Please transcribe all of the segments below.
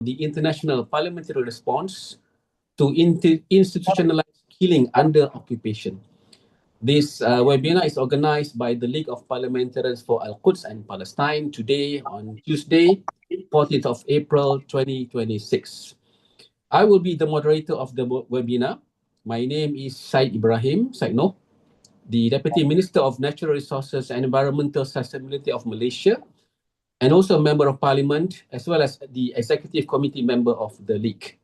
the international parliamentary response to institutionalized killing under occupation. This webinar is organized by the League of Parliamentarians for Al-Quds and Palestine today on Tuesday, 14th of April 2026. I will be the moderator of the webinar. My name is Said Ibrahim, Said Noh, the Deputy Minister of Natural Resources and Environmental Sustainability of Malaysia, and also a Member of Parliament, as well as the Executive Committee member of the League.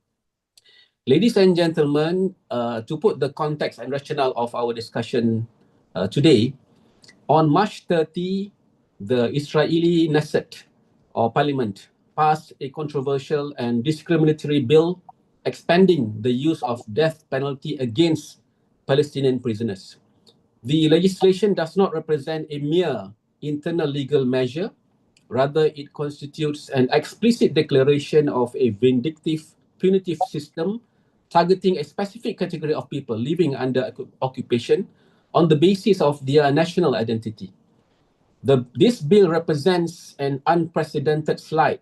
Ladies and gentlemen, to put the context and rationale of our discussion today, on March 30, the Israeli Knesset, or Parliament, passed a controversial and discriminatory bill expanding the use of death penalty against Palestinian prisoners. The legislation does not represent a mere internal legal measure. Rather, it constitutes an explicit declaration of a vindictive, punitive system targeting a specific category of people living under occupation on the basis of their national identity. This bill represents an unprecedented slide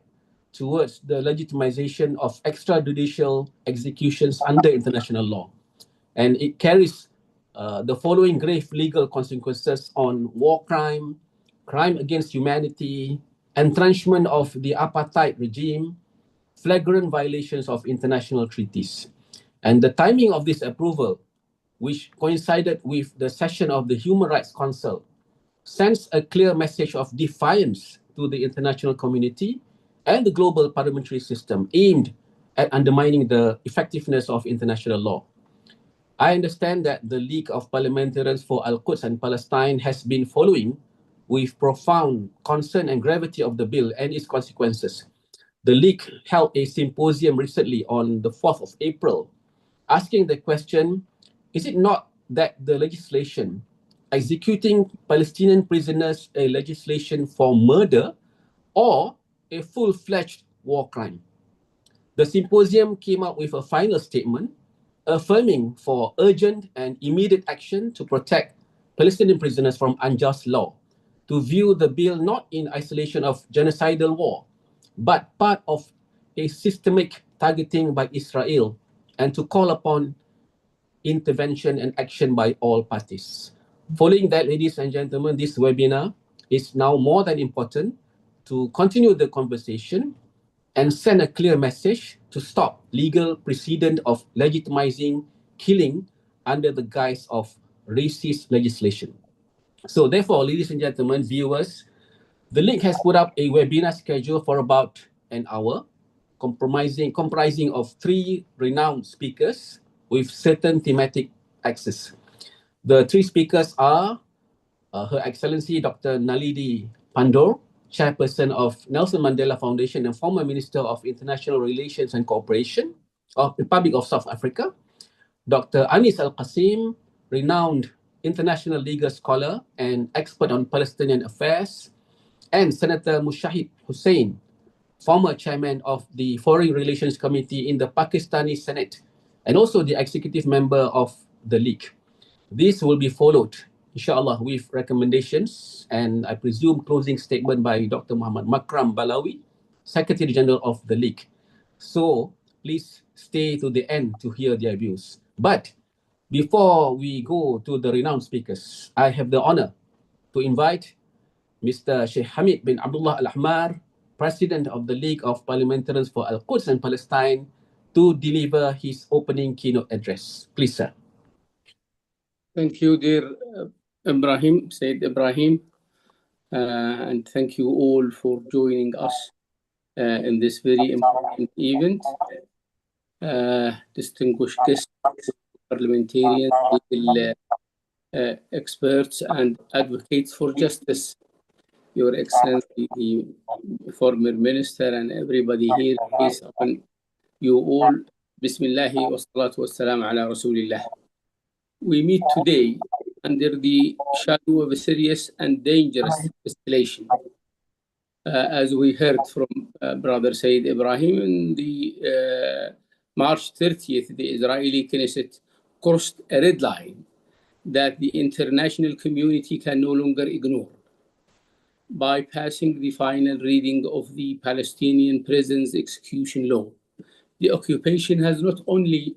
towards the legitimization of extrajudicial executions under international law. And it carries the following grave legal consequences on war crime, crime against humanity, entrenchment of the apartheid regime, flagrant violations of international treaties. And the timing of this approval, which coincided with the session of the Human Rights Council, sends a clear message of defiance to the international community and the global parliamentary system aimed at undermining the effectiveness of international law. I understand that the League of Parliamentarians for Al-Quds and Palestine has been following with profound concern and gravity of the bill and its consequences. The League held a symposium recently on the 4th of April, asking the question, is it not that the legislation executing Palestinian prisoners a legislation for murder or a full-fledged war crime? The symposium came out with a final statement affirming for urgent and immediate action to protect Palestinian prisoners from unjust law, to view the bill not in isolation of genocidal war, but part of a systemic targeting by Israel, and to call upon intervention and action by all parties. Following that, ladies and gentlemen, this webinar is now more than important to continue the conversation and send a clear message to stop legal precedent of legitimizing killing under the guise of racist legislation. So therefore, ladies and gentlemen, viewers, the League has put up a webinar schedule for about an hour, comprising of 3 renowned speakers with certain thematic axes. The 3 speakers are Her Excellency Dr. Naledi Pandor, Chairperson of Nelson Mandela Foundation and former Minister of International Relations and Cooperation of the Republic of South Africa; Dr. Anis Al-Qasim, renowned international legal scholar and expert on Palestinian affairs; and Senator Mushahid Hussain, former chairman of the Foreign Relations Committee in the Pakistani Senate and also the executive member of the League. This will be followed, inshallah, with recommendations and I presume closing statement by Dr. Muhammad Makram Balawi, Secretary General of the League. So please stay to the end to hear their views. But before we go to the renowned speakers, I have the honor to invite Mr. Sheikh Hamid bin Abdullah Al-Ahmar, President of the League of Parliamentarians for Al-Quds and Palestine, to deliver his opening keynote address. Please, sir. Thank you, dear Ibrahim, Said Ibrahim, and thank you all for joining us in this very important event. Distinguished guests, parliamentarians, legal experts, and advocates for justice, Your Excellency, the former minister, and everybody here, peace upon you all. Bismillahi wa salatu wa salam ala Rasulillah. We meet today under the shadow of a serious and dangerous escalation. As we heard from Brother Said Ibrahim, in the March 30th, the Israeli Knesset crossed a red line that the international community can no longer ignore. by passing the final reading of the Palestinian prisons execution law. The occupation has not only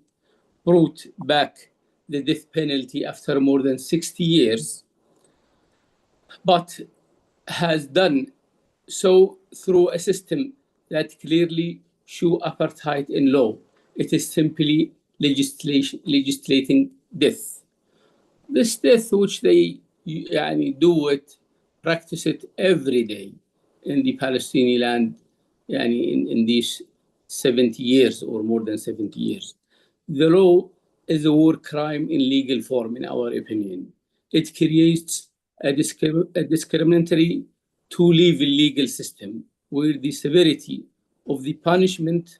brought back the death penalty after more than 60 years, but has done so through a system that clearly shows apartheid in law. It is simply legislating death. This death, which they do it, practice it every day in the Palestinian land, in these 70 years or more than 70 years. The law is a war crime in legal form, in our opinion. It creates a discriminatory two-level legal system where the severity of the punishment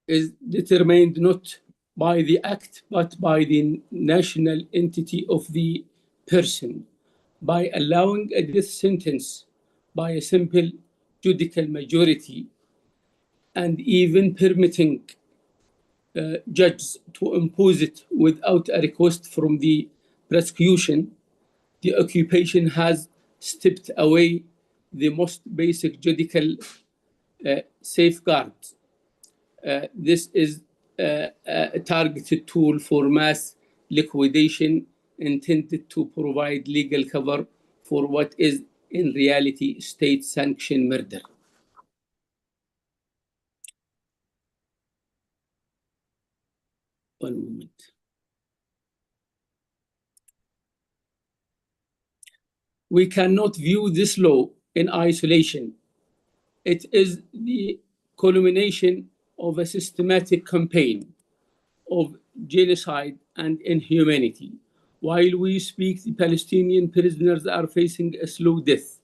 is determined not by the act, but by the national entity of the person, by allowing a death sentence by a simple judicial majority, and even permitting judges to impose it without a request from the prosecution. The occupation has stripped away the most basic judicial safeguards. This is a targeted tool for mass liquidation intended to provide legal cover for what is in reality state-sanctioned murder. One moment. We cannot view this law in isolation. It is the culmination of a systematic campaign of genocide and inhumanity. While we speak, the Palestinian prisoners are facing a slow death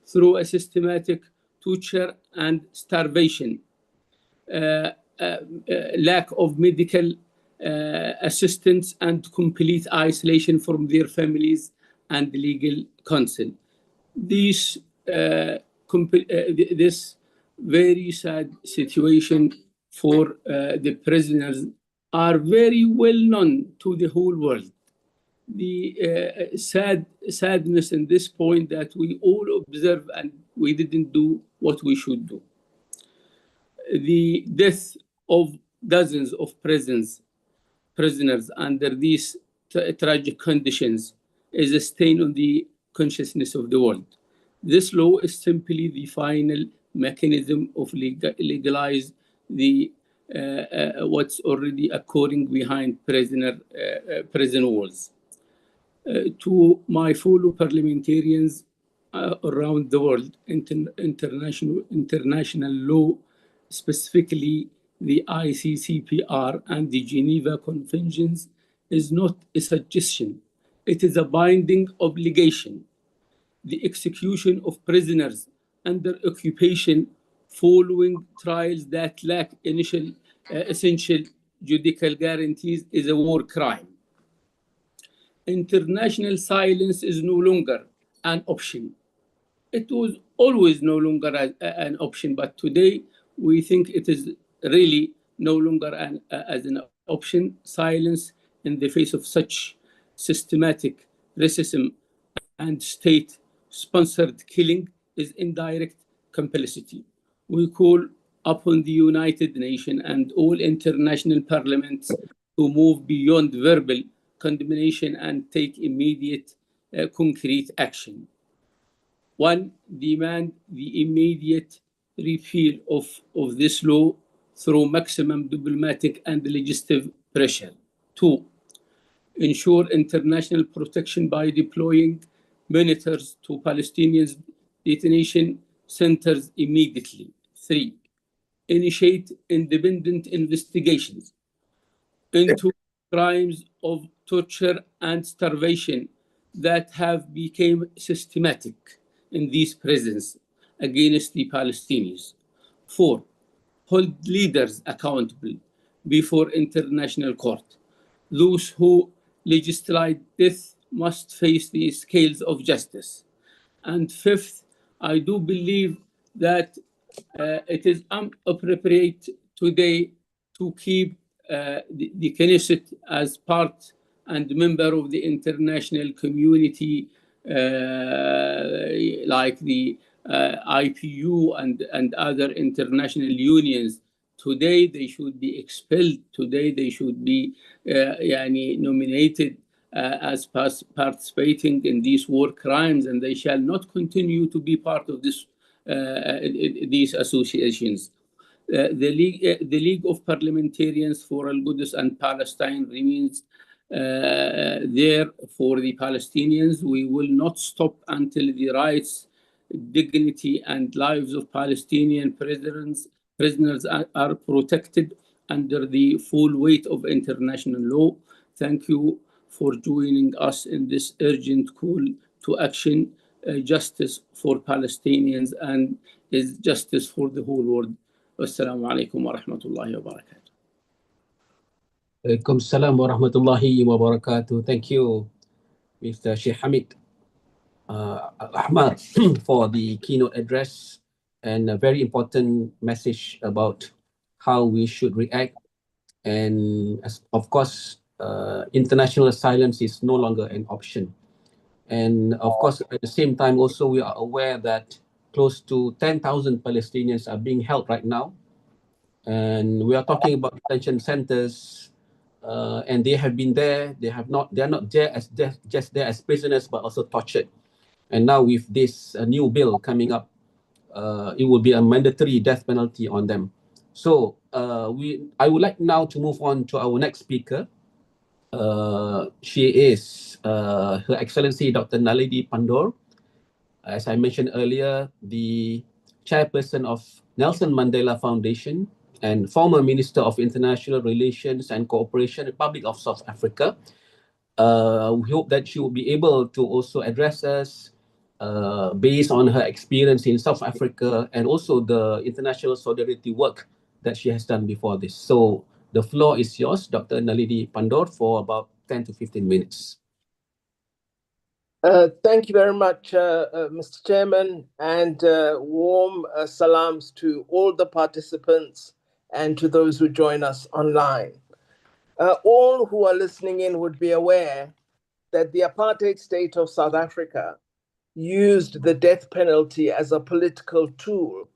through a systematic torture and starvation, lack of medical assistance, and complete isolation from their families and legal counsel. This very sad situation for the prisoners are very well known to the whole world. The sadness in this point that we all observe and we didn't do what we should do. The death of dozens of prisoners under these tragic conditions is a stain on the consciousness of the world. This law is simply the final mechanism of legalize the what's already occurring behind prison walls. To my fellow parliamentarians around the world, international law, specifically the ICCPR and the Geneva Conventions, is not a suggestion. It is a binding obligation. The execution of prisoners under occupation following trials that lack essential judicial guarantees is a war crime. International silence is no longer an option. It was always no longer an option, but today we think it is really no longer as an option. Silence in the face of such systematic racism and state-sponsored killing is indirect complicity. We call upon the United Nations and all international parliaments to move beyond verbal condemnation and take immediate concrete action. One, demand the immediate repeal of this law through maximum diplomatic and legislative pressure. Two, ensure international protection by deploying monitors to Palestinians' detention centers immediately. Three, initiate independent investigations into crimes of torture and starvation that have become systematic in these prisons against the Palestinians. Four, hold leaders accountable before international court. Those who legislate death must face the scales of justice. And fifth, I do believe that it is inappropriate today to keep the Knesset as part and member of the international community, like the IPU and other international unions. Today they should be expelled. Today they should be nominated as participating in these war crimes, and they shall not continue to be part of these associations. The League of Parliamentarians for Al-Quds and Palestine remains there for the Palestinians. We will not stop until the rights, dignity, and lives of Palestinian prisoners are protected under the full weight of international law. Thank you for joining us in this urgent call to action. Justice for Palestinians and is justice for the whole world. Wassalamu alaikum wa rahmatullahi wa barakatuh. Waalaikumsalam warahmatullahi wabarakatuh. Thank you, Mr. Sheikh Hamid Ahmad, for the keynote address and a very important message about how we should react. And of course, international silence is no longer an option. And of course, at the same time, also, we are aware that close to 10,000 Palestinians are being held right now. And we are talking about detention centers, and they have been there. They are not just there as prisoners, but also tortured. And now with this new bill coming up, it will be a mandatory death penalty on them. So I would like now to move on to our next speaker. She is Her Excellency Dr. Naledi Pandor. As I mentioned earlier, the chairperson of Nelson Mandela Foundation and former Minister of International Relations and Cooperation, Republic of South Africa. We hope that she will be able to also address us based on her experience in South Africa and also the international solidarity work that she has done before this. So the floor is yours, Dr. Naledi Pandor, for about 10 to 15 minutes. Thank you very much, Mr. Chairman, and warm salams to all the participants and to those who join us online. All who are listening in would be aware that the apartheid state of South Africa used the death penalty as a political tool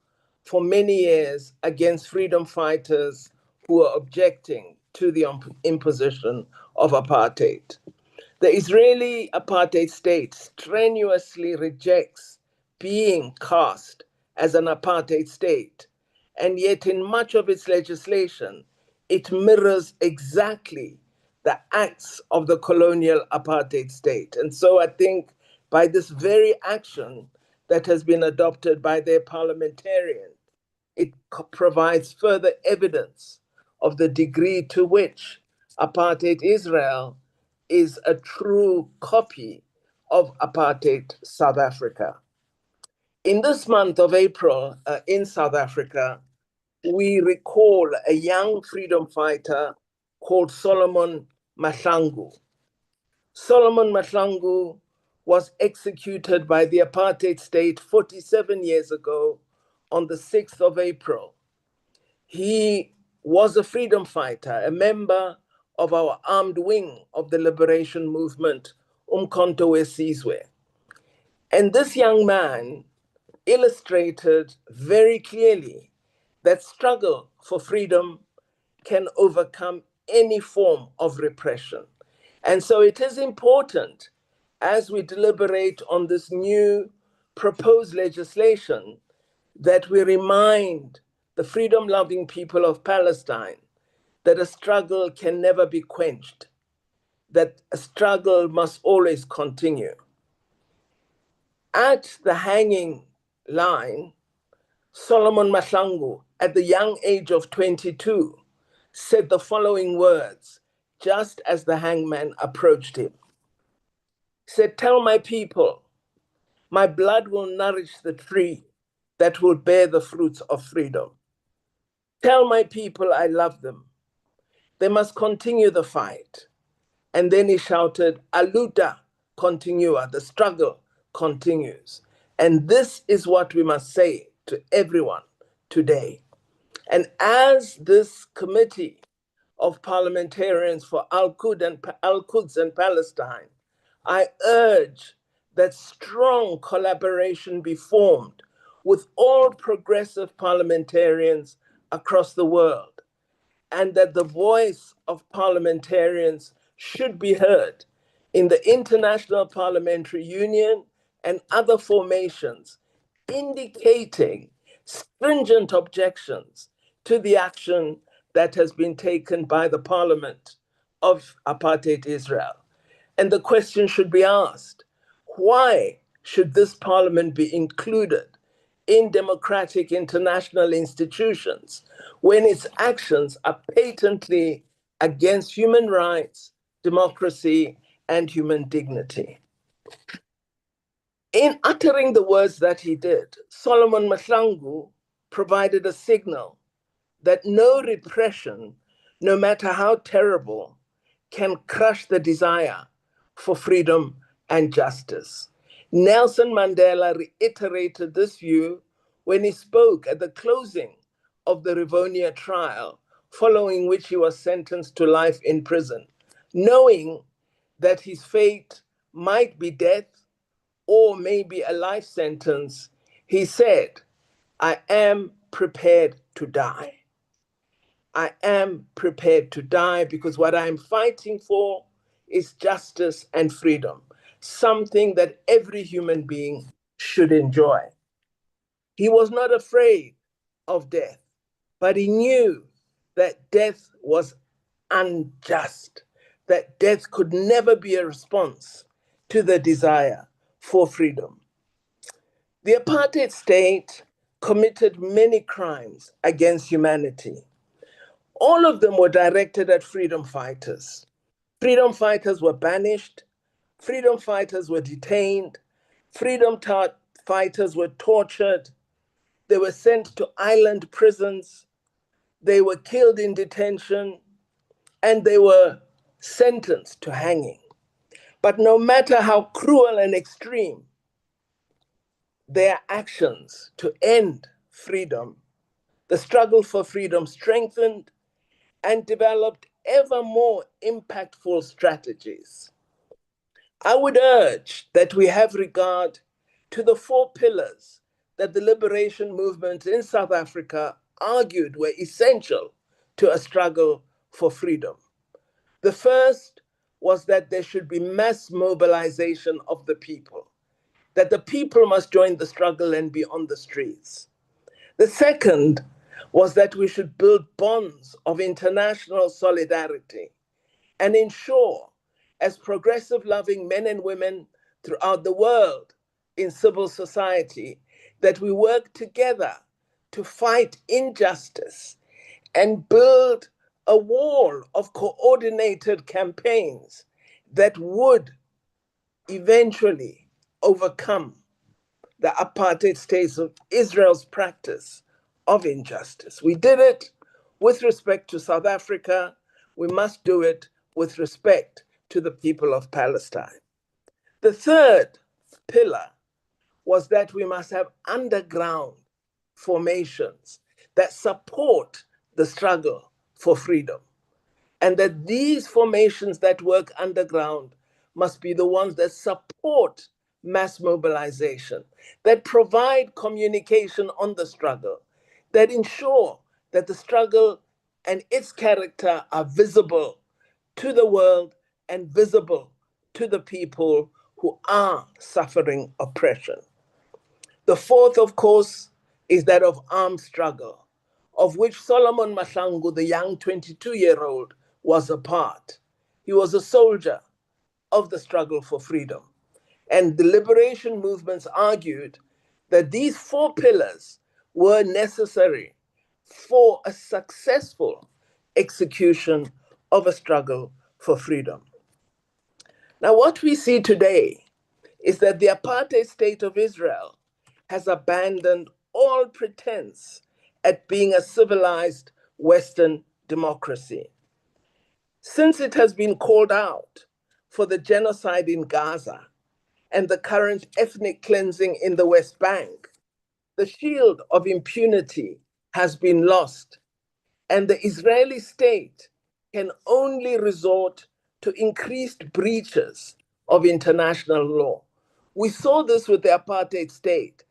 for many years against freedom fighters who were objecting to the imposition of apartheid. The Israeli apartheid state strenuously rejects being cast as an apartheid state, and yet in much of its legislation, it mirrors exactly the acts of the colonial apartheid state. And so I think by this very action that has been adopted by their parliamentarians, it provides further evidence of the degree to which apartheid Israel is a true copy of apartheid South Africa. In this month of April in South Africa, we recall a young freedom fighter called Solomon Mahlangu. Solomon Mahlangu was executed by the apartheid state 47 years ago on the 6th of April. He was a freedom fighter, a member of our armed wing of the liberation movement, Umkhonto weSizwe. And this young man illustrated very clearly that struggle for freedom can overcome any form of repression. And so it is important, as we deliberate on this new proposed legislation, that we remind the freedom-loving people of Palestine that a struggle can never be quenched, that a struggle must always continue. At the hanging line, Solomon Mahlangu, at the young age of 22, said the following words, just as the hangman approached him. He said, "Tell my people, my blood will nourish the tree that will bear the fruits of freedom. Tell my people I love them. They must continue the fight." And then he shouted, "Aluta continua," the struggle continues. And this is what we must say to everyone, today. And as this committee of parliamentarians for Al-Quds and Palestine, I urge that strong collaboration be formed with all progressive parliamentarians across the world, and that the voice of parliamentarians should be heard in the International Parliamentary Union and other formations, indicating stringent objections to the action that has been taken by the Parliament of Apartheid Israel. And the question should be asked, why should this Parliament be included in democratic international institutions when its actions are patently against human rights, democracy, and human dignity? In uttering the words that he did, Solomon Mahlangu provided a signal that no repression, no matter how terrible, can crush the desire for freedom and justice. Nelson Mandela reiterated this view when he spoke at the closing of the Rivonia trial, following which he was sentenced to life in prison, knowing that his fate might be death or maybe a life sentence. He said, "I am prepared to die. I am prepared to die because what I'm fighting for is justice and freedom, something that every human being should enjoy." He was not afraid of death, but he knew that death was unjust, that death could never be a response to the desire for freedom. The apartheid state committed many crimes against humanity. All of them were directed at freedom fighters. Freedom fighters were banished, freedom fighters were detained, fighters were tortured, they were sent to island prisons, they were killed in detention, and they were sentenced to hanging. But no matter how cruel and extreme their actions to end freedom, the struggle for freedom strengthened and developed ever more impactful strategies. I would urge that we have regard to the 4 pillars that the liberation movement in South Africa argued were essential to a struggle for freedom. The first was that there should be mass mobilization of the people, that the people must join the struggle and be on the streets. The second was that we should build bonds of international solidarity and ensure, as progressive loving men and women throughout the world in civil society, that we work together to fight injustice and build a wall of coordinated campaigns that would eventually overcome the apartheid state of Israel's practice of injustice. We did it with respect to South Africa. We must do it with respect to the people of Palestine. The third pillar was that we must have underground formations that support the struggle for freedom, and that these formations that work underground must be the ones that support mass mobilization, that provide communication on the struggle, that ensure that the struggle and its character are visible to the world and visible to the people who are suffering oppression. The fourth, of course, is that of armed struggle, of which Solomon Mahlangu, the young 22-year-old, was a part. He was a soldier of the struggle for freedom. And the liberation movements argued that these 4 pillars were necessary for a successful execution of a struggle for freedom. Now, what we see today is that the apartheid state of Israel has abandoned all pretense at being a civilized Western democracy. Since it has been called out for the genocide in Gaza and the current ethnic cleansing in the West Bank, the shield of impunity has been lost, and the Israeli state can only resort to increased breaches of international law. We saw this with the apartheid state.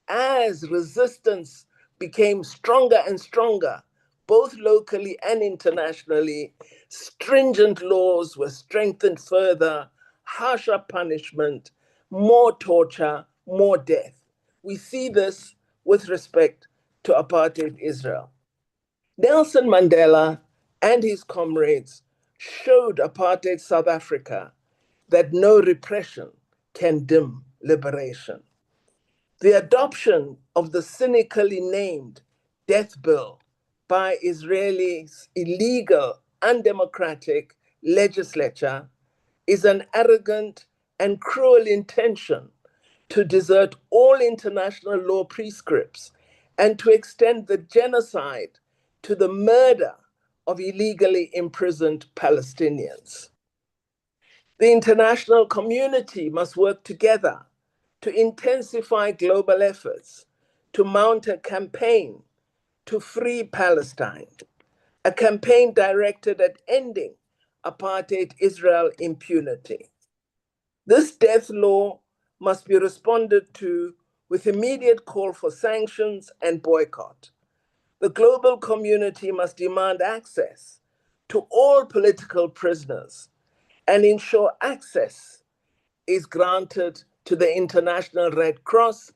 As resistance became stronger and stronger, both locally and internationally, stringent laws were strengthened further, harsher punishment, more torture, more death. We see this with respect to apartheid Israel. Nelson Mandela and his comrades showed apartheid South Africa that no repression can dim liberation. The adoption of the cynically named death bill by Israel's illegal, undemocratic legislature is an arrogant and cruel intention to desert all international law prescripts and to extend the genocide to the murder of illegally imprisoned Palestinians. The international community must work together to intensify global efforts to mount a campaign to free Palestine, a campaign directed at ending apartheid Israel impunity. This death law must be responded to with immediate call for sanctions and boycott. The global community must demand access to all political prisoners and ensure access is granted to the International Red Cross,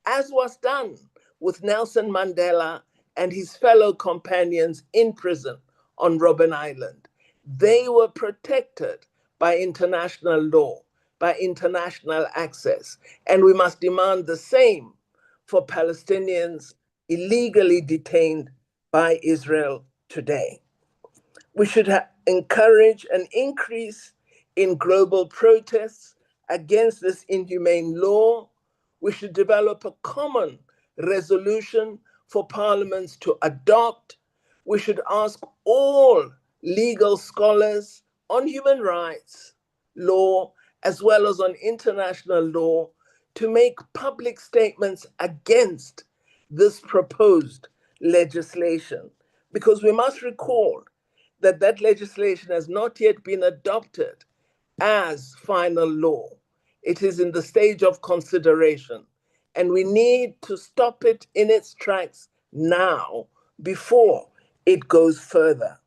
as was done with Nelson Mandela and his fellow companions in prison on Robben Island. They were protected by international law, by international access, and we must demand the same for Palestinians illegally detained by Israel today. We should encourage an increase in global protests against this inhumane law. We should develop a common resolution for parliaments to adopt. We should ask all legal scholars on human rights law, as well as on international law, to make public statements against this proposed legislation. Because we must recall that that legislation has not yet been adopted as final law. It is in the stage of consideration, and we need to stop it in its tracks now before it goes further.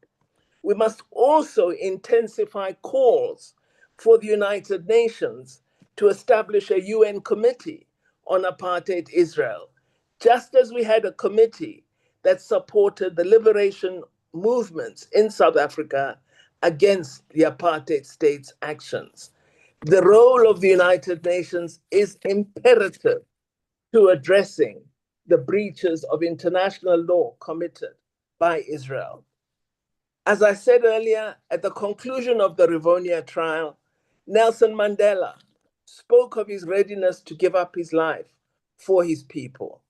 We must also intensify calls for the United Nations to establish a UN committee on apartheid Israel, just as we had a committee that supported the liberation movements in South Africa against the apartheid state's actions. The role of the United Nations is imperative to addressing the breaches of international law committed by Israel. As I said earlier, at the conclusion of the Rivonia trial, Nelson Mandela spoke of his readiness to give up his life for his people.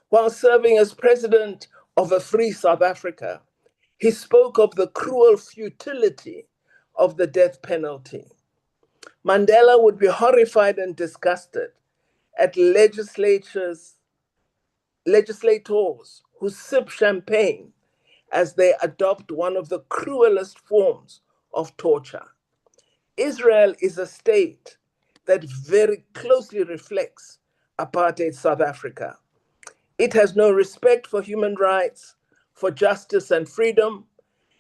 While serving as president of a free South Africa, he spoke of the cruel futility of the death penalty. Mandela would be horrified and disgusted at legislators who sip champagne as they adopt one of the cruelest forms of torture. Israel is a state that very closely reflects apartheid South Africa. It has no respect for human rights, for justice and freedom,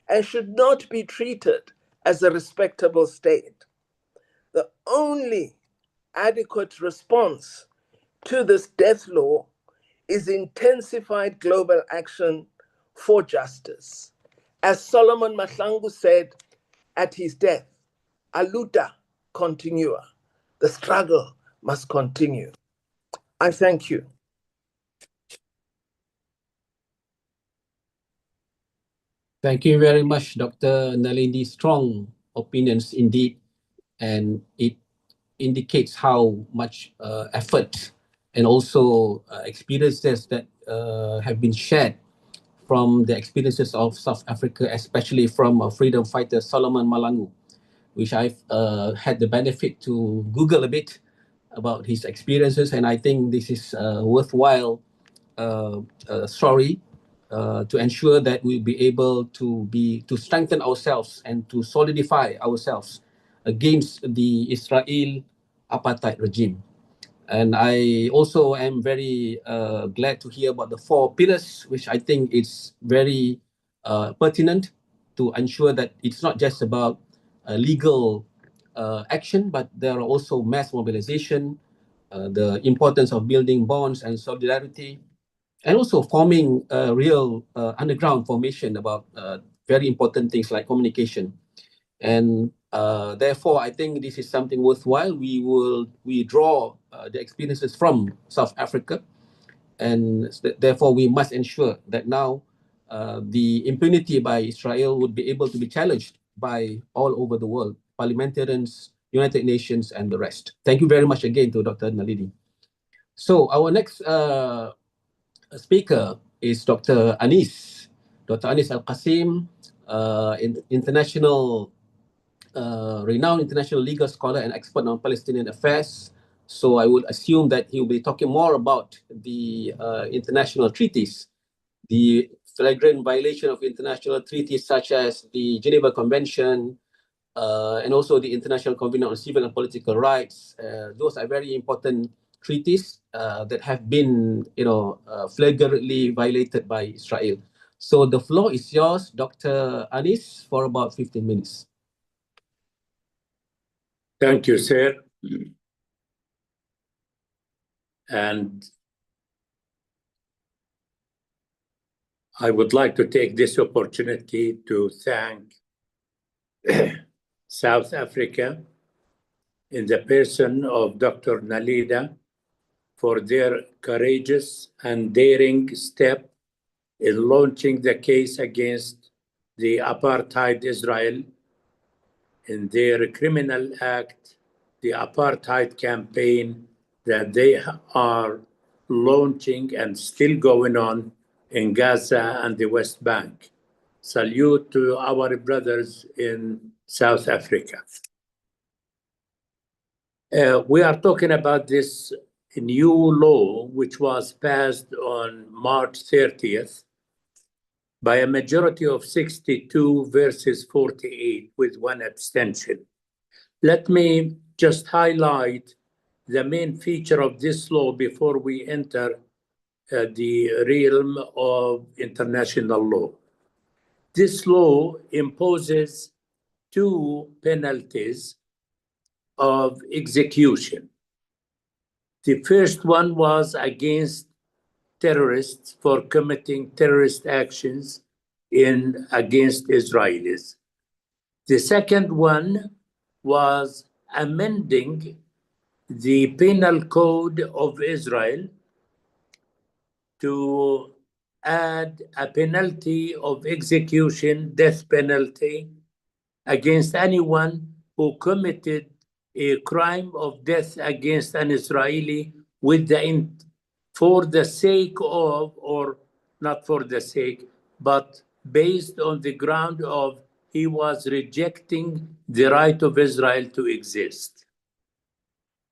and should not be treated as a respectable state. The only adequate response to this death law is intensified global action for justice. As Solomon Mahlangu said at his death, "A luta continua." The struggle must continue. I thank you. Thank you very much, Dr. Nalini. Strong opinions indeed, and it indicates how much effort and also experiences that have been shared from the experiences of South Africa, especially from freedom fighter Solomon Mahlangu, which I've had the benefit to Google a bit about his experiences, and I think this is a worthwhile story to ensure that we'll be able to strengthen ourselves and to solidify ourselves against the Israel apartheid regime. And I also am very glad to hear about the 4 pillars, which I think is very pertinent to ensure that it's not just about legal action, but there are also mass mobilization, the importance of building bonds and solidarity, and also forming a real underground formation about very important things like communication. And therefore, I think this is something worthwhile. We draw the experiences from South Africa, and therefore we must ensure that now the impunity by Israel would be able to be challenged by all over the world, parliamentarians, United Nations, and the rest. Thank you very much again to Dr. Naledi. So our next speaker is Dr. Anis. Dr. Anis Al-Qasim, renowned international legal scholar and expert on Palestinian affairs. So I would assume that he will be talking more about the international treaties, the flagrant violation of international treaties such as the Geneva Convention, and also the International Covenant on Civil and Political Rights. Those are very important treaties that have been, flagrantly violated by Israel. So the floor is yours, Dr. Anis, for about 15 minutes. Thank you, sir. And I would like to take this opportunity to thank South Africa in the person of Dr. Naledi for their courageous and daring step in launching the case against the apartheid Israel in their criminal act, the apartheid campaign that they are launching and still going on in Gaza and the West Bank. Salute to our brothers in South Africa. We are talking about this new law, which was passed on March 30th by a majority of 62 versus 48 with one abstention. Let me just highlight the main feature of this law before we enter the realm of international law. This law imposes 2 penalties of execution. The first one was against terrorists for committing terrorist actions against Israelis. The second one was amending the penal code of Israel to add a penalty of execution, death penalty, against anyone who committed a crime of death against an Israeli for the sake of, or not for the sake, but based on the ground of he was rejecting the right of Israel to exist.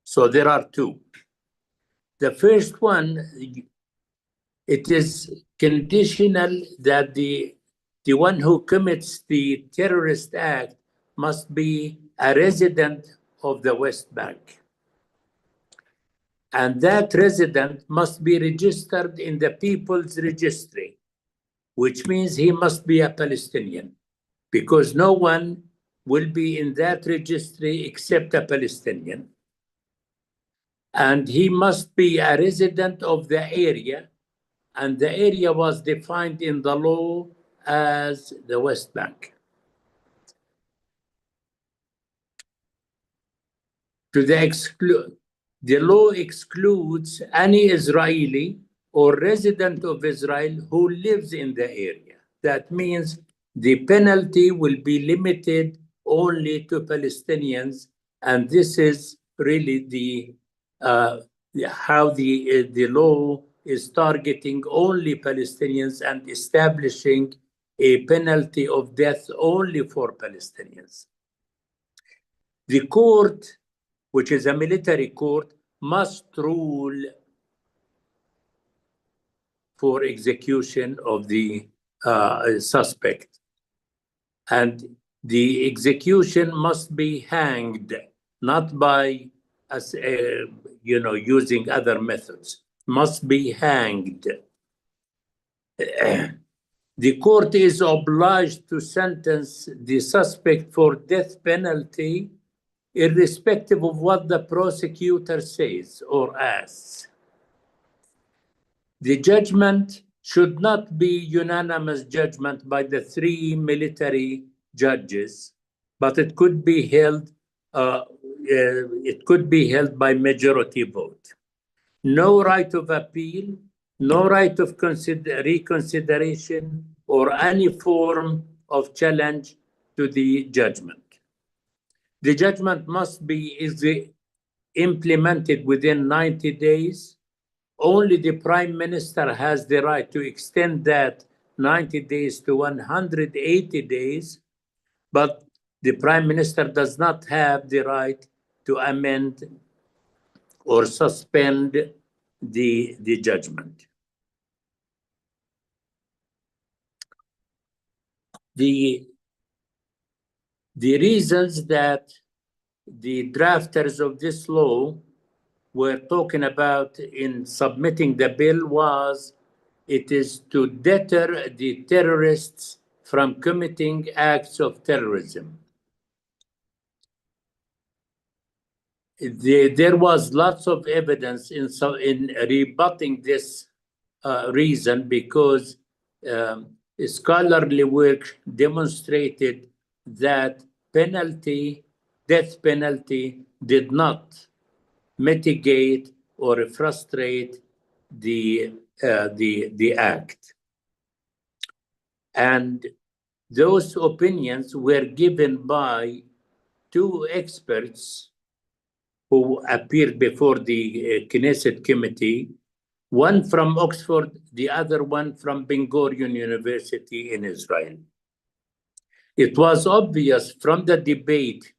So there are 2. The first one, it is conditional that the one who commits the terrorist act must be a resident of the West Bank. And that resident must be registered in the People's Registry, which means he must be a Palestinian, because no one will be in that registry except a Palestinian. And he must be a resident of the area, and the area was defined in the law as the West Bank. The law excludes any Israeli or resident of Israel who lives in the area. That means the penalty will be limited only to Palestinians, and this is really how the law is targeting only Palestinians and establishing a penalty of death only for Palestinians. The court, which is a military court, must rule for execution of the suspect. And the execution must be hanged, not by using other methods. Must be hanged. The court is obliged to sentence the suspect for death penalty, irrespective of what the prosecutor says or asks. The judgment should not be unanimous judgment by the 3 military judges, but it could be held by majority vote. No right of appeal, no right of reconsideration, or any form of challenge to the judgment. The judgment must be implemented within 90 days. Only the Prime Minister has the right to extend that 90 days to 180 days, but the Prime Minister does not have the right to amend or suspend the judgment. The reasons that the drafters of this law were talking about in submitting the bill was it is to deter the terrorists from committing acts of terrorism. There was lots of evidence in rebutting this reason, because scholarly work demonstrated that death penalty did not mitigate or frustrate the act. And those opinions were given by 2 experts who appeared before the Knesset committee, one from Oxford, the other one from Ben Gurion University in Israel. It was obvious from the debate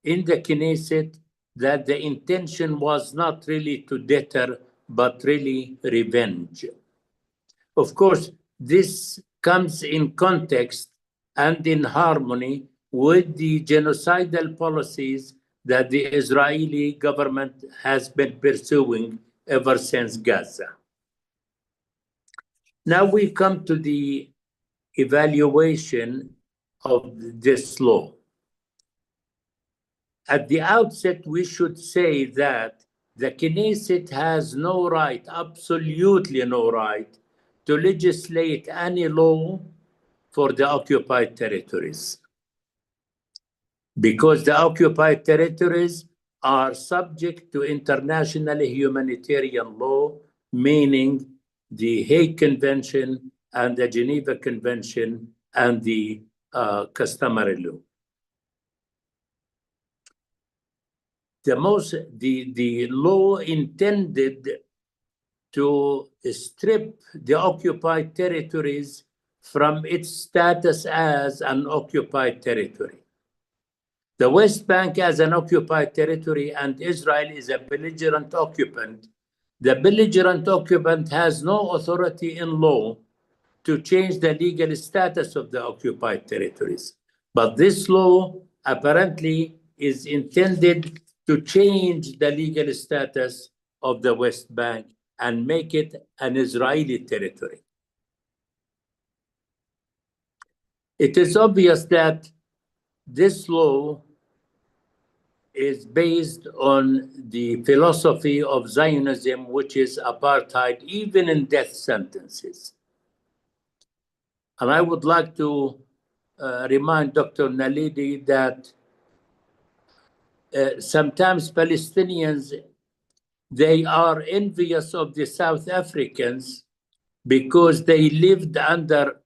in the Knesset that the intention was not really to deter, but really revenge. Of course, this comes in context and in harmony with the genocidal policies that the Israeli government has been pursuing ever since Gaza. Now we come to the evaluation of this law. At the outset, we should say that the Knesset has no right, absolutely no right, to legislate any law for the occupied territories, because the occupied territories are subject to international humanitarian law, meaning the Hague Convention and the Geneva Convention and the customary law. The law intended to strip the occupied territories from its status as an occupied territory. The West Bank as an occupied territory, and Israel is a belligerent occupant. The belligerent occupant has no authority in law to change the legal status of the occupied territories. But this law apparently is intended to change the legal status of the West Bank and make it an Israeli territory. It is obvious that this law is based on the philosophy of Zionism, which is apartheid, even in death sentences. And I would like to remind Dr. Naledi that sometimes Palestinians, they are envious of the South Africans because they lived under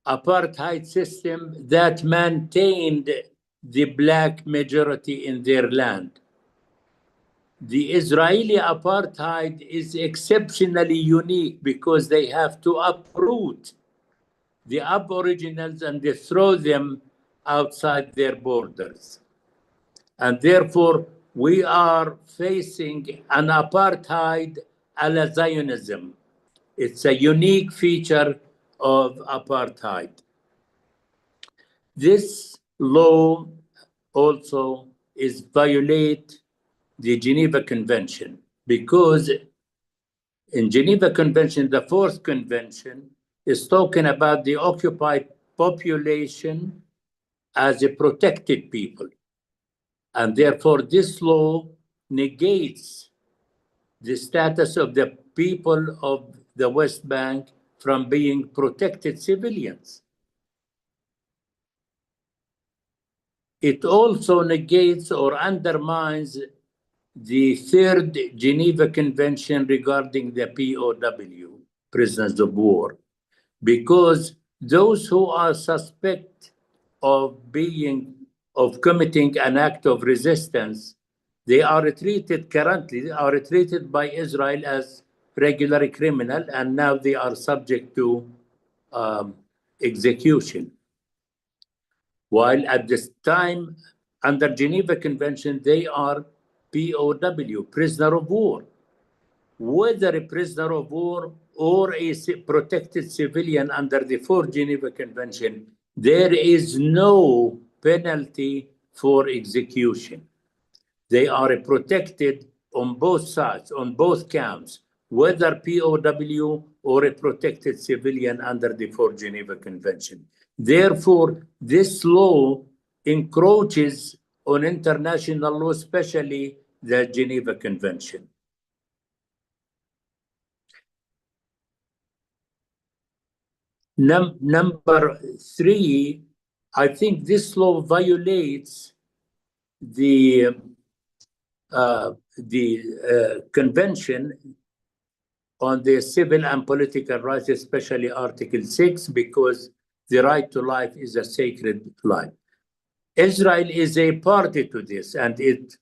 apartheid system that maintained the black majority in their land. The Israeli apartheid is exceptionally unique because they have to uproot the aboriginals and they throw them outside their borders. And therefore, we are facing an apartheid a la Zionism, It's a unique feature of apartheid. This law also is violate the Geneva Convention, because in Geneva Convention, the fourth convention is talking about the occupied population as a protected people. And therefore, this law negates the status of the people of the West Bank from being protected civilians. It also negates or undermines the third Geneva Convention regarding the POW, prisoners of war, because those who are suspect of committing an act of resistance, they are treated by Israel as regular criminal, and now they are subject to execution. While at this time, under Geneva Convention, they are POW, prisoner of war. Whether a prisoner of war or a protected civilian under the fourth Geneva Convention, there is no penalty for execution. They are protected on both sides, on both counts, whether POW or a protected civilian under the fourth Geneva Convention. Therefore, this law encroaches on international law, especially the Geneva Convention. Number three, I think this law violates the Convention on the Civil and Political Rights, especially Article 6, because the right to life is a sacred life. Israel is a party to this, and it's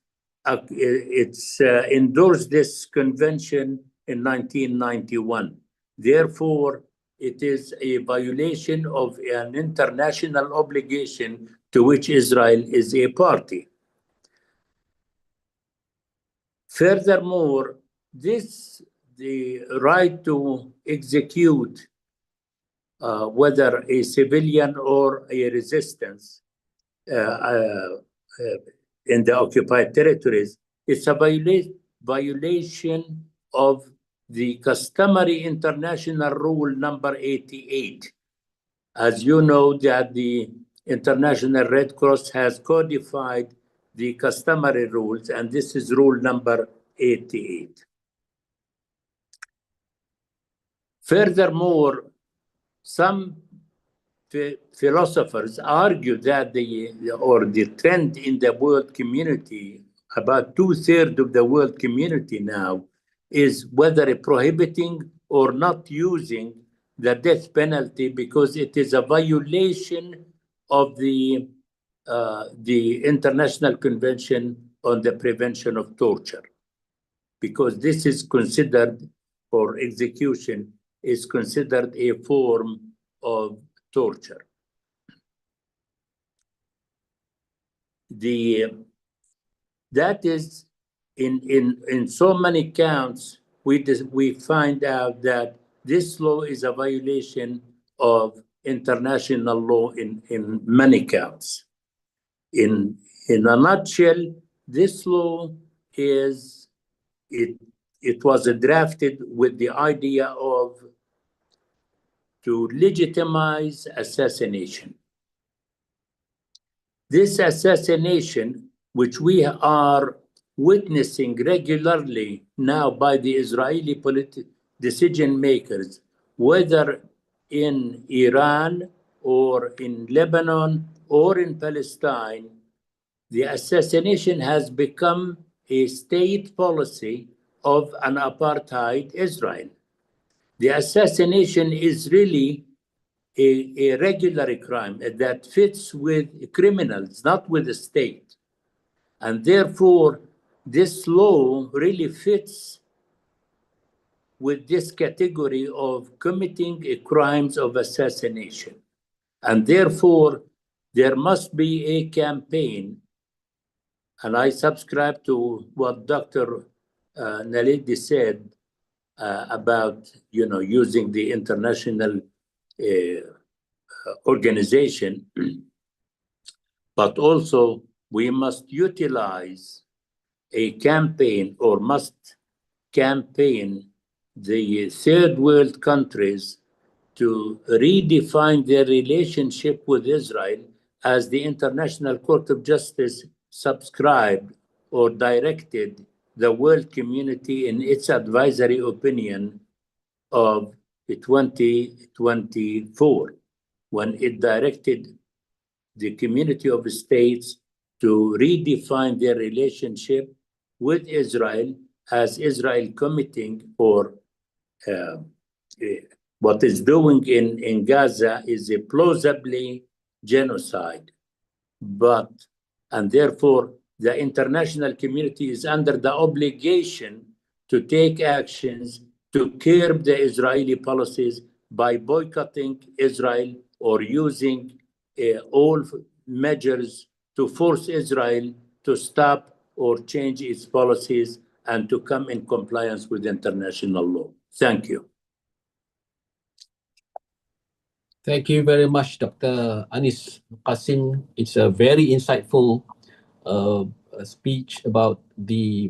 endorsed this convention in 1991. Therefore, it is a violation of an international obligation to which Israel is a party. Furthermore, the right to execute whether a civilian or a resistance in the occupied territories, it's a violation of the customary international rule number 88. As you know, that the International Red Cross has codified the customary rules, and this is rule number 88. Furthermore, some philosophers argue that the trend in the world community, about 2/3 of the world community now, is whether prohibiting or not using the death penalty, because it is a violation of the International Convention on the Prevention of Torture, because this is considered, or execution is considered, a form of torture. That is, in so many counts, we find out that this law is a violation of international law in many counts. In a nutshell, this law is, it was drafted with the idea of to legitimize assassination. This assassination, which we are witnessing regularly now by the Israeli decision makers, whether in Iran or in Lebanon or in Palestine, the assassination has become a state policy of an apartheid Israel. The assassination is really a regular crime that fits with criminals, not with the state. And therefore, this law really fits with this category of committing crimes of assassination. And therefore, there must be a campaign, and I subscribe to what Dr. Naledi said, about using the international organization, but also we must utilize a campaign, or must campaign the third world countries to redefine their relationship with Israel, as the International Court of Justice subscribed or directed the world community in its advisory opinion of 2024, when it directed the community of states to redefine their relationship with Israel, as Israel committing, or what is doing in Gaza is a plausibly genocide. And therefore, the international community is under the obligation to take actions to curb the Israeli policies by boycotting Israel, or using all measures to force Israel to stop or change its policies and to come in compliance with international law. Thank you. Thank you very much, Dr. Anis Qasim. It's a very insightful speech about the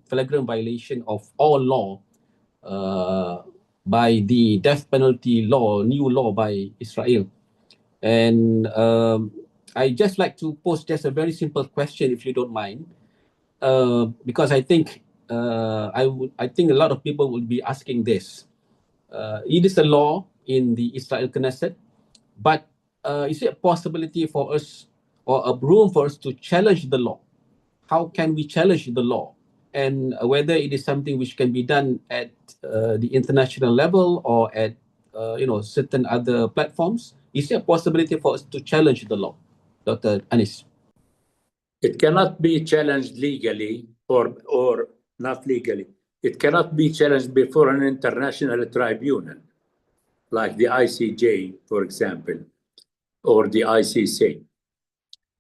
flagrant violation of all law by the death penalty law, new law by Israel. And I just like to pose just a very simple question, if you don't mind, because I think I think a lot of people will be asking this. It is a law in the Israel Knesset, but is it a possibility for us, or a room for us to challenge the law? How can we challenge the law? And whether it is something which can be done at the international level, or at certain other platforms? Is there a possibility for us to challenge the law, Dr. Anis? It cannot be challenged legally, or not legally. It cannot be challenged before an international tribunal, like the ICJ, for example, or the ICC.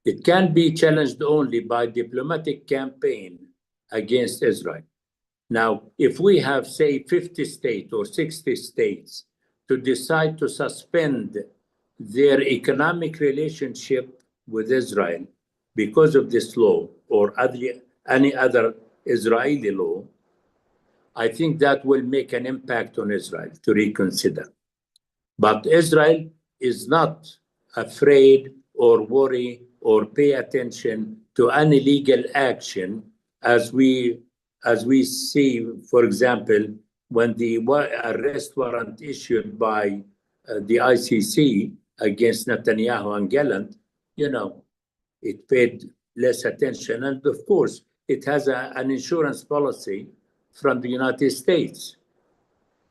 It can be challenged only by diplomatic campaign against Israel. Now, if we have, say, 50 states or 60 states to decide to suspend their economic relationship with Israel because of this law, or any other Israeli law, I think that will make an impact on Israel to reconsider. But Israel is not afraid or worry or pay attention to any legal action, as we see, for example, when the arrest warrant issued by the ICC against Netanyahu and Gallant, it paid less attention. And of course, it has an insurance policy from the United States.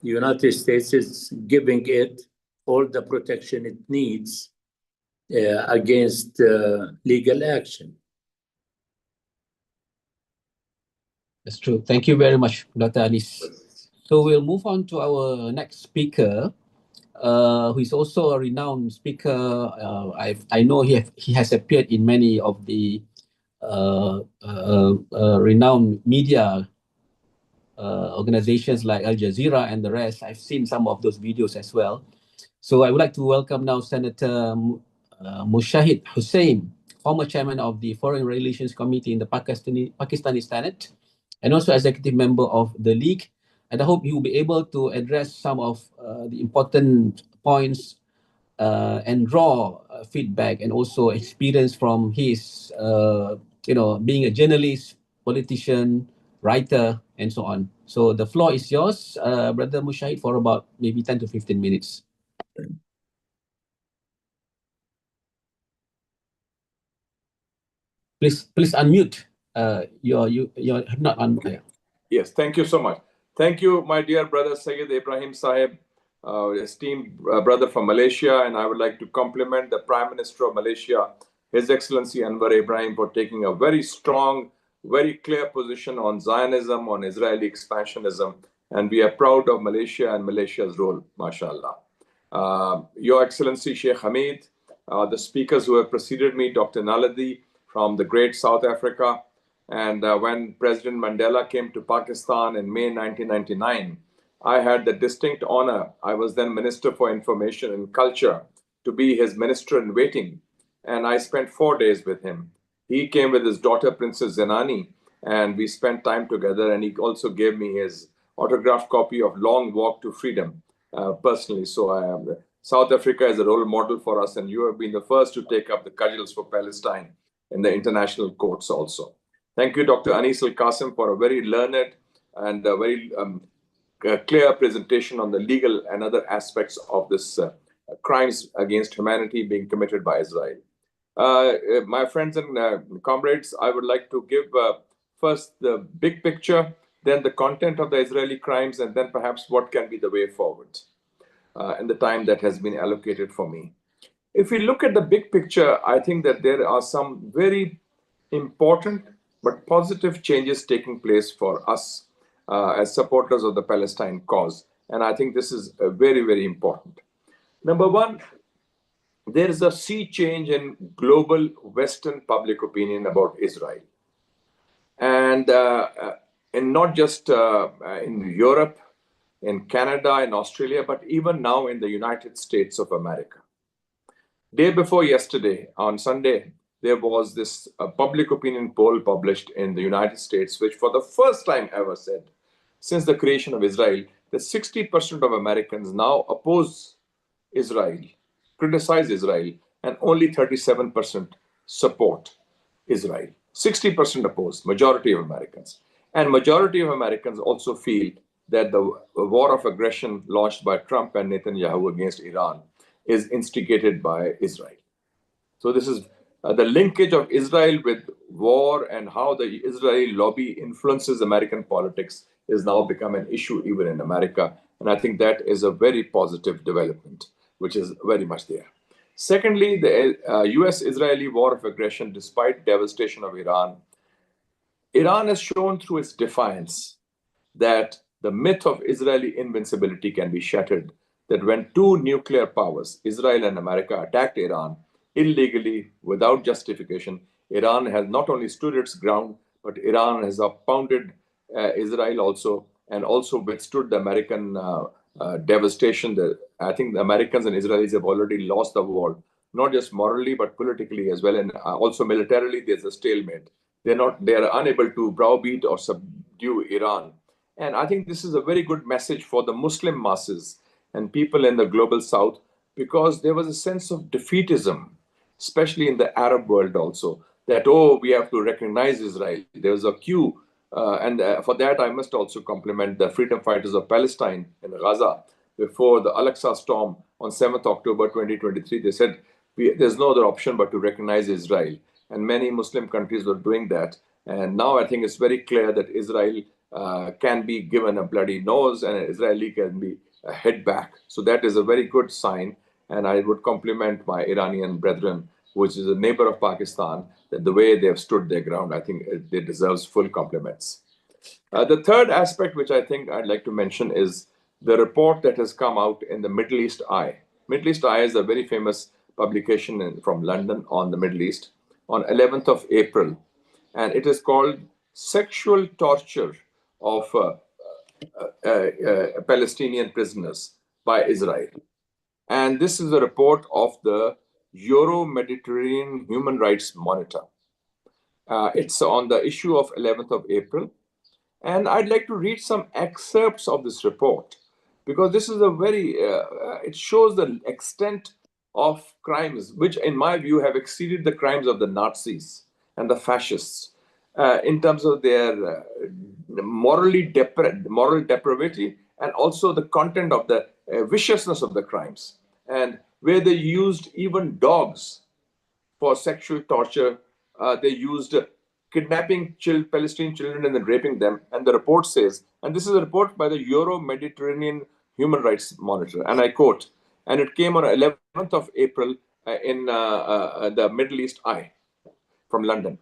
The United States is giving it all the protection it needs against legal action. That's true. Thank you very much, Dr. Anis. So we'll move on to our next speaker, who is also a renowned speaker. I know he has appeared in many of the renowned media organizations like Al Jazeera and the rest. I've seen some of those videos as well. So I would like to welcome now Senator Mushahid Hussain, former chairman of the Foreign Relations Committee in the Pakistani Senate, and also executive member of the League. And I hope he will be able to address some of the important points and draw feedback and also experience from his, being a journalist, politician, writer, and so on. So the floor is yours, Brother Mushahid, for about maybe 10 to 15 minutes. Please unmute. You're not on. Yes, thank you so much. Thank you, my dear brother Sayyid Ibrahim Sahib, esteemed brother from Malaysia, and I would like to compliment the Prime Minister of Malaysia, His Excellency Anwar Ibrahim, for taking a very strong, very clear position on Zionism, on Israeli expansionism, and we are proud of Malaysia and Malaysia's role, mashallah. Your Excellency Sheikh Hamid, the speakers who have preceded me, Dr. Naledi from the great South Africa, and when President Mandela came to Pakistan in May 1999, I had the distinct honor, I was then Minister for Information and Culture, to be his minister in waiting. And I spent 4 days with him. He came with his daughter, Princess Zenani, and we spent time together. And he also gave me his autographed copy of Long Walk to Freedom personally. So South Africa is a role model for us, and you have been the first to take up the cudgels for Palestine in the international courts also. Thank you, Dr. Anis Al-Qasim, for a very learned and a very clear presentation on the legal and other aspects of this crimes against humanity being committed by Israel. My friends and comrades, I would like to give first the big picture, then the content of the Israeli crimes, and then perhaps what can be the way forward in the time that has been allocated for me. If we look at the big picture, I think that there are some very important but positive changes taking place for us as supporters of the Palestine cause. And I think this is very, very important. Number one, there is a sea change in global Western public opinion about Israel. And not just in Europe, in Canada, in Australia, but even now in the United States of America. Day before yesterday, on Sunday, there was this public opinion poll published in the United States, which for the first time ever said, since the creation of Israel, that 60% of Americans now oppose Israel, criticize Israel, and only 37% support Israel. 60% oppose, majority of Americans. And majority of Americans also feel that the war of aggression launched by Trump and Netanyahu against Iran is instigated by Israel. So this is the linkage of Israel with war and how the Israeli lobby influences American politics is now become an issue even in America. And I think that is a very positive development, which is very much there. Secondly, the US-Israeli war of aggression, despite devastation of Iran, Iran has shown through its defiance that the myth of Israeli invincibility can be shattered, that when two nuclear powers, Israel and America, attacked Iran illegally, without justification, Iran has not only stood its ground, but Iran has pounded Israel also, and also withstood the American devastation. I think the Americans and Israelis have already lost the war, not just morally, but politically as well. And also militarily, there's a stalemate. They are unable to browbeat or subdue Iran. And I think this is a very good message for the Muslim masses and people in the global south, because there was a sense of defeatism, especially in the Arab world also, that, oh, we have to recognize Israel. There was a queue. And for that, I must also compliment the freedom fighters of Palestine in Gaza. Before the Al-Aqsa storm on 7th October 2023, they said, there's no other option but to recognize Israel. And many Muslim countries were doing that. And now I think it's very clear that Israel can be given a bloody nose and Israeli can be a head back. So that is a very good sign. And I would compliment my Iranian brethren, which is a neighbor of Pakistan, that the way they have stood their ground, I think they deserves full compliments. The third aspect, which I think I'd like to mention, is the report that has come out in the Middle East Eye. Middle East Eye is a very famous publication from London on the Middle East on 11th of April. And it is called Sexual Torture of Palestinian Prisoners by Israel. And this is a report of the Euro-Mediterranean Human Rights Monitor. It's on the issue of 11th of April. And I'd like to read some excerpts of this report, because this is a very, it shows the extent of crimes, which in my view have exceeded the crimes of the Nazis and the fascists in terms of their moral depravity and also the content of the viciousness of the crimes, and where they used even dogs for sexual torture. They used kidnapping Palestinian children and then raping them. And the report says, and this is a report by the Euro-Mediterranean Human Rights Monitor, and I quote, and it came on 11th of April in the Middle East Eye from London.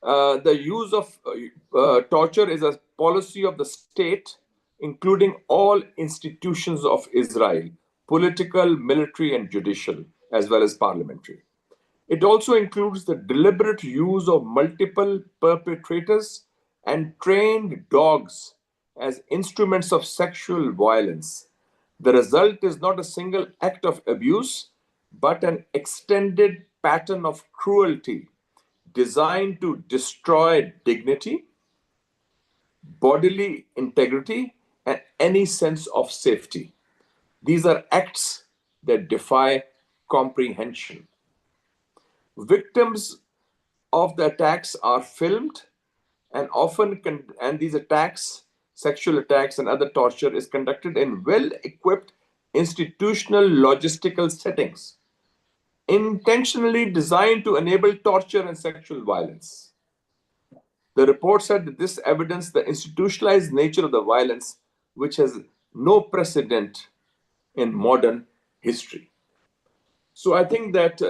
The use of torture is a policy of the state, including all institutions of Israel, political, military, and judicial, as well as parliamentary. It also includes the deliberate use of multiple perpetrators and trained dogs as instruments of sexual violence. The result is not a single act of abuse, but an extended pattern of cruelty designed to destroy dignity, bodily integrity, and any sense of safety. These are acts that defy comprehension. Victims of the attacks are filmed, and often and these attacks, sexual attacks and other torture, is conducted in well-equipped institutional logistical settings intentionally designed to enable torture and sexual violence. The report said that this evidenced the institutionalized nature of the violence, which has no precedent in modern history. So I think that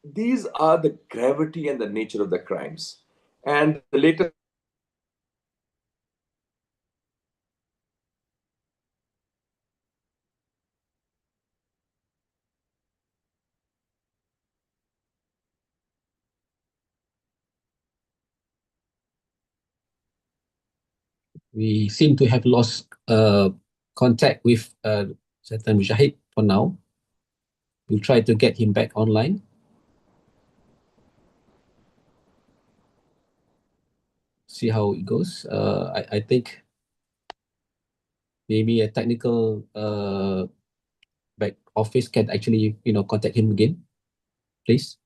these are the gravity and the nature of the crimes. And the latest We seem to have lost contact with Sultan Mujahid for now. We'll try to get him back online. See how it goes. I think maybe a technical back office can actually, contact him again, please.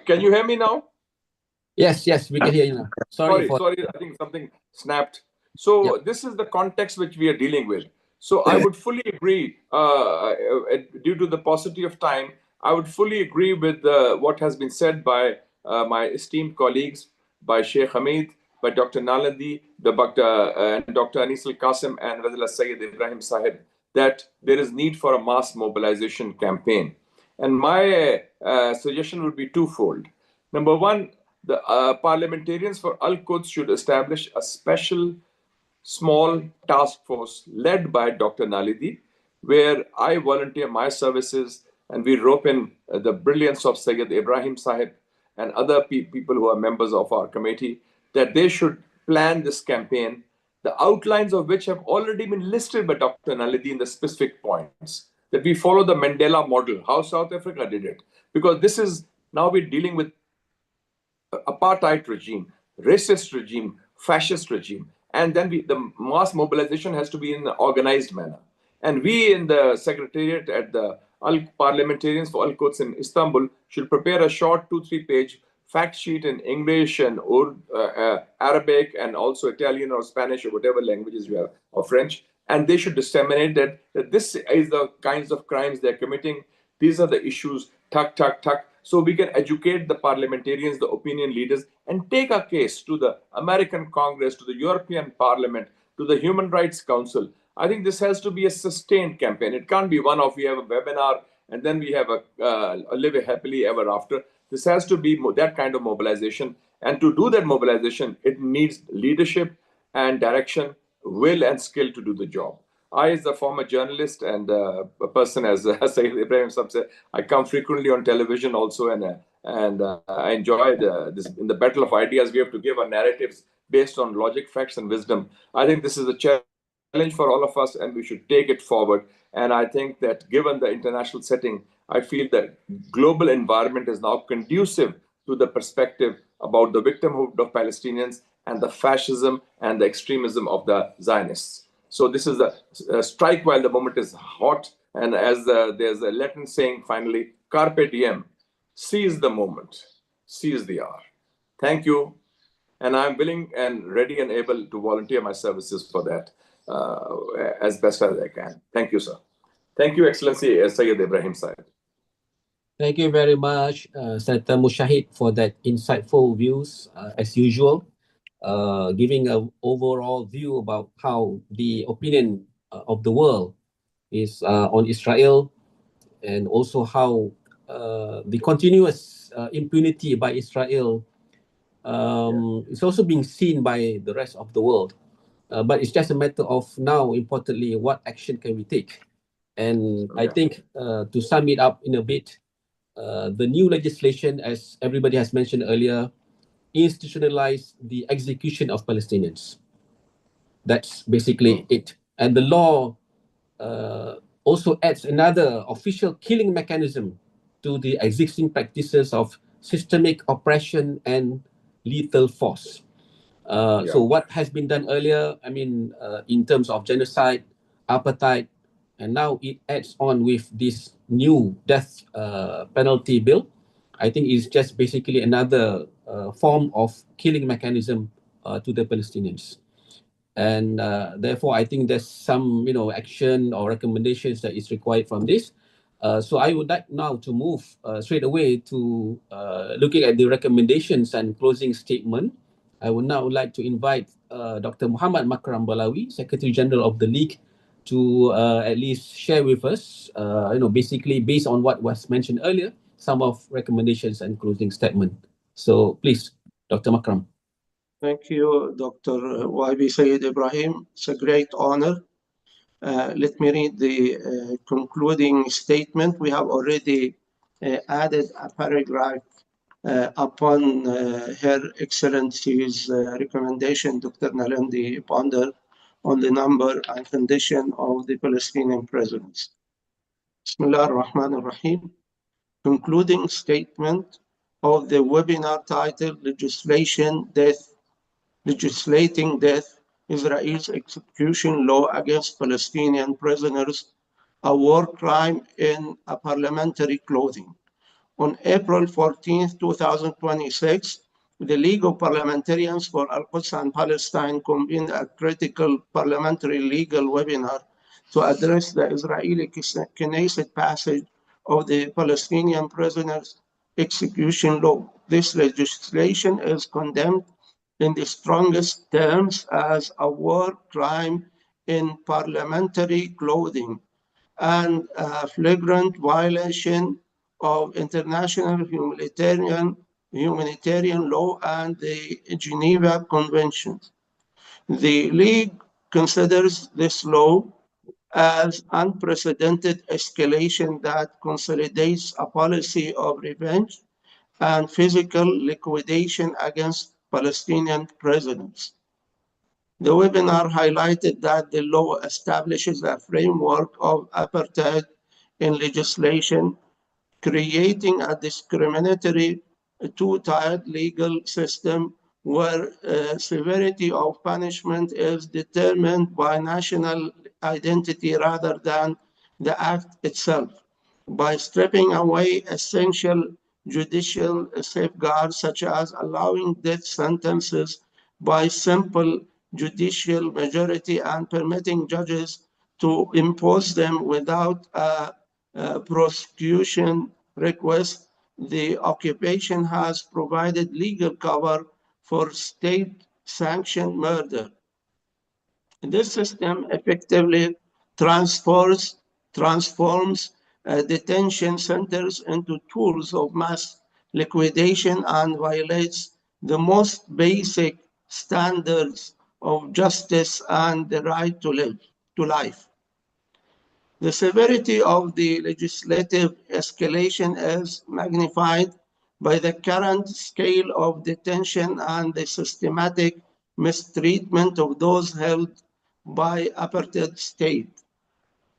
can you hear me now? Yes, we can hear you now. Sorry, I think something snapped. So this is the context which we are dealing with. So I would fully agree, due to the paucity of time, I would fully agree with what has been said by my esteemed colleagues, by Sheikh Hamid, by Dr. Nalandi, and Dr. Anis Al-Qasim and Razila Sayyid Ibrahim Sahib, that there is need for a mass mobilization campaign. And my suggestion would be twofold. Number one, the parliamentarians for Al-Quds should establish a special small task force led by Dr. Nalidi, where I volunteer my services and we rope in the brilliance of Sayyid Ibrahim Sahib and other people who are members of our committee, that they should plan this campaign, the outlines of which have already been listed by Dr. Nalidi in the specific points. That we follow the Mandela model, how South Africa did it. Because this is, now we're dealing with apartheid regime, racist regime, fascist regime. And then the mass mobilization has to be in an organized manner. And we in the secretariat at the Parliamentarians for Al-Quds in Istanbul should prepare a short 2-3 page fact sheet in English and Arabic and also Italian or Spanish or whatever languages you have, or French. And they should disseminate that this is the kinds of crimes they're committing. These are the issues, tuck. So we can educate the parliamentarians, the opinion leaders, and take a case to the American Congress, to the European Parliament, to the Human Rights Council. I think this has to be a sustained campaign. It can't be one-off. We have a webinar and then we have a live happily ever after. This has to be that kind of mobilization. And to do that mobilization, it needs leadership and direction, will and skill to do the job. I, as a former journalist and a person, as Sayyid Ibrahim Sahib said, I come frequently on television also, and I enjoy this. In the battle of ideas, we have to give our narratives based on logic, facts, and wisdom. I think this is a challenge for all of us, and we should take it forward. And I think that given the international setting, I feel that global environment is now conducive to the perspective about the victimhood of Palestinians and the fascism and the extremism of the Zionists. So this is a strike while the moment is hot. And as there's a Latin saying, finally, carpe diem, seize the moment, seize the hour. Thank you. And I'm willing and ready and able to volunteer my services for that as best as I can. Thank you, sir. Thank you, Excellency Sayyid Ibrahim Sahib. Thank you very much, Senator Mujahid, for that insightful views, as usual. Giving an overall view about how the opinion of the world is on Israel, and also how the continuous impunity by Israel is also being seen by the rest of the world. But it's just a matter of now, importantly, what action can we take? And I think to sum it up in a bit, the new legislation, as everybody has mentioned earlier, institutionalize the execution of Palestinians. That's basically it. And the law also adds another official killing mechanism to the existing practices of systemic oppression and lethal force. So what has been done earlier, I mean, in terms of genocide, apartheid, and now it adds on with this new death penalty bill, I think is just basically another form of killing mechanism to the Palestinians. And therefore, I think there's some, action or recommendations that is required from this. So I would like now to move straight away to looking at the recommendations and closing statement. I would now like to invite Dr. Muhammad Makram Balawi, Secretary General of the League, to at least share with us, basically based on what was mentioned earlier, some of recommendations and closing statement. So please, Dr. Makram. Thank you, Dr. YB Sayyid Ibrahim. It's a great honor. Let me read the concluding statement. We have already added a paragraph upon Her Excellency's recommendation, Dr. Nalandi Ponder, on the number and condition of the Palestinian prisoners. Bismillah ar-Rahman ar-Rahim. Concluding statement of the webinar titled Legislating Death, Israel's Execution Law Against Palestinian Prisoners, a War Crime in a Parliamentary Clothing. On April 14, 2026, the League of Parliamentarians for Al-Quds and Palestine convened a critical parliamentary-legal webinar to address the Israeli Knesset passage of the Palestinian Prisoners Execution Law. This legislation is condemned in the strongest terms as a war crime in parliamentary clothing and a flagrant violation of international humanitarian law and the Geneva Conventions. The League considers this law as unprecedented escalation that consolidates a policy of revenge and physical liquidation against Palestinian prisoners. The webinar highlighted that the law establishes a framework of apartheid in legislation, creating a discriminatory two-tiered legal system where severity of punishment is determined by national identity rather than the act itself. By stripping away essential judicial safeguards such as allowing death sentences by simple judicial majority and permitting judges to impose them without a prosecution request, the occupation has provided legal cover for state-sanctioned murder. This system effectively transforms detention centers into tools of mass liquidation and violates the most basic standards of justice and the right to life. The severity of the legislative escalation is magnified by the current scale of detention and the systematic mistreatment of those held by apartheid state.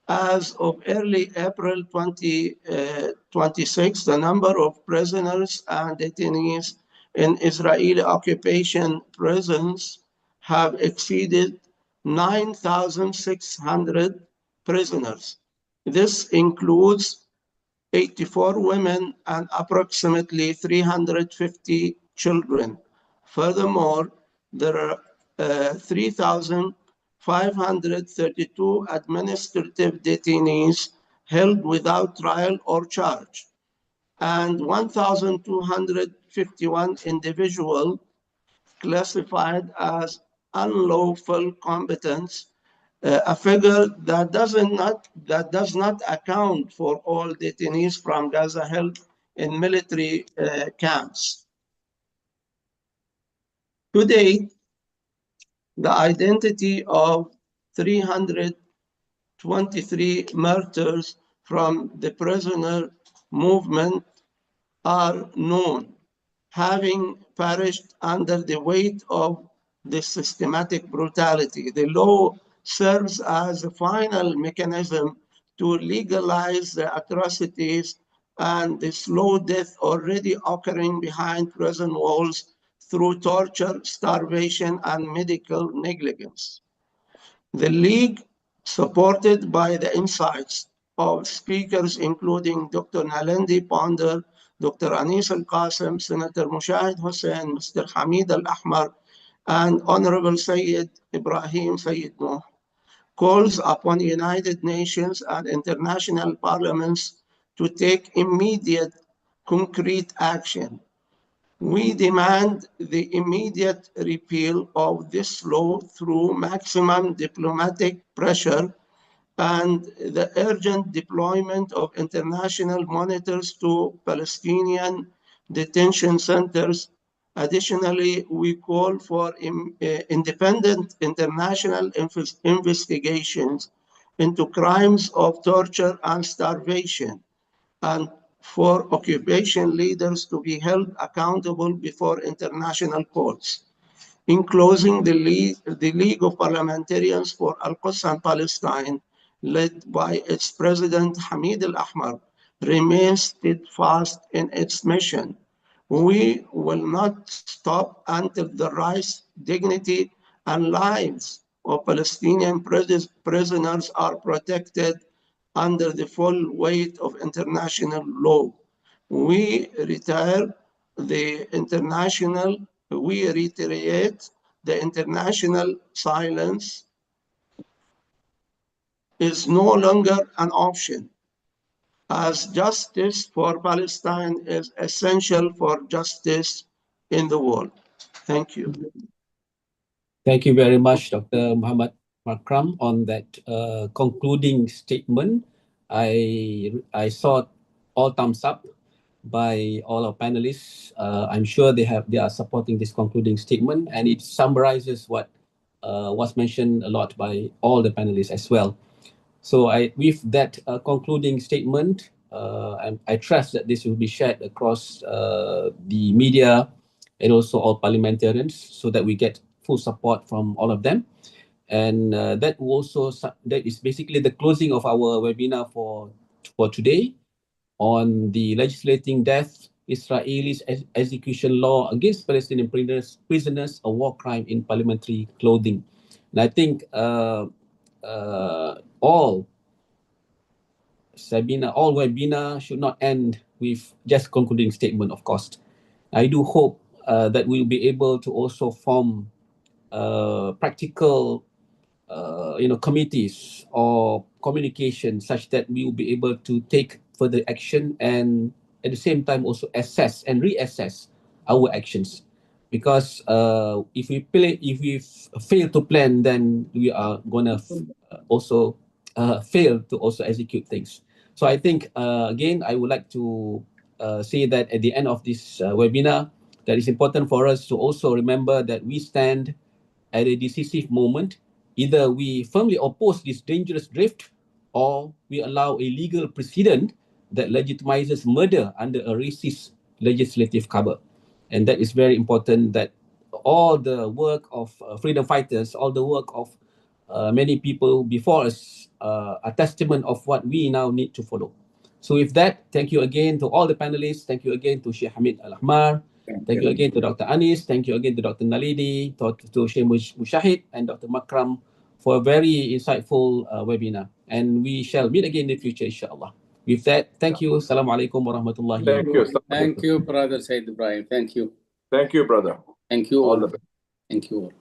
As of early April 2026, the number of prisoners and detainees in Israeli occupation prisons have exceeded 9,600 prisoners. This includes 84 women and approximately 350 children. Furthermore, there are 3,532 administrative detainees held without trial or charge, and 1,251 individuals classified as unlawful combatants a figure that does not account for all detainees from Gaza held in military camps. Today, the identity of 323 martyrs from the prisoner movement are known, having perished under the weight of this systematic brutality. The law serves as a final mechanism to legalize the atrocities and the slow death already occurring behind prison walls through torture, starvation, and medical negligence. The League, supported by the insights of speakers including Dr. Nalandi Ponder, Dr. Anis Al-Qasim, Senator Mushahid Hussain, Mr. Hamid Al-Ahmar, and Honorable Sayyid Ibrahim Sayyid Nuh, calls upon United Nations and international parliaments to take immediate, concrete action. We demand the immediate repeal of this law through maximum diplomatic pressure and the urgent deployment of international monitors to Palestinian detention centers. Additionally, we call for independent international investigations into crimes of torture and starvation, and for occupation leaders to be held accountable before international courts. In closing, the League of Parliamentarians for Al-Quds and Palestine, led by its president Hamid Al-Ahmar, remains steadfast in its mission. We will not stop until the rights, dignity, and lives of Palestinian prisoners are protected under the full weight of international law. We reiterate the international silence is no longer an option, as justice for Palestine is essential for justice in the world. Thank you. Thank you very much, Dr. Muhammad Makram, on that concluding statement. I saw all thumbs up by all our panelists. I'm sure they are supporting this concluding statement, and it summarizes what was mentioned a lot by all the panelists as well. So with that concluding statement, I trust that this will be shared across the media and also all parliamentarians, so that we get full support from all of them. And that is basically the closing of our webinar for today on the legislating death Israelis execution law against Palestinian prisoners, a war crime in parliamentary clothing. And I think all webinar should not end with just concluding statement, of course. I do hope that we'll be able to also form practical committees or communication such that we will be able to take further action, and at the same time also assess and reassess our actions. Because if we fail to plan, then we are gonna also fail to also execute things. So I think again, I would like to say that at the end of this webinar, that is important for us to also remember that we stand at a decisive moment. Either we firmly oppose this dangerous drift, or we allow a legal precedent that legitimizes murder under a racist legislative cover. And that is very important, that all the work of freedom fighters, all the work of many people before us are testament of what we now need to follow. So with that, thank you again to all the panelists. Thank you again to Sheikh Hamid Al-Ahmar. Thank you again to Dr. Anis. Thank you again to Dr. Nalidi, to Sheikh Mushahid and Dr. Makram for a very insightful webinar. And we shall meet again in the future, inshallah. With that, thank you. Assalamualaikum warahmatullahi wabarakatuh. Thank you, Brother Sayyid Ibrahim. Thank you. Thank you, brother. Thank you all. the best. Thank you all.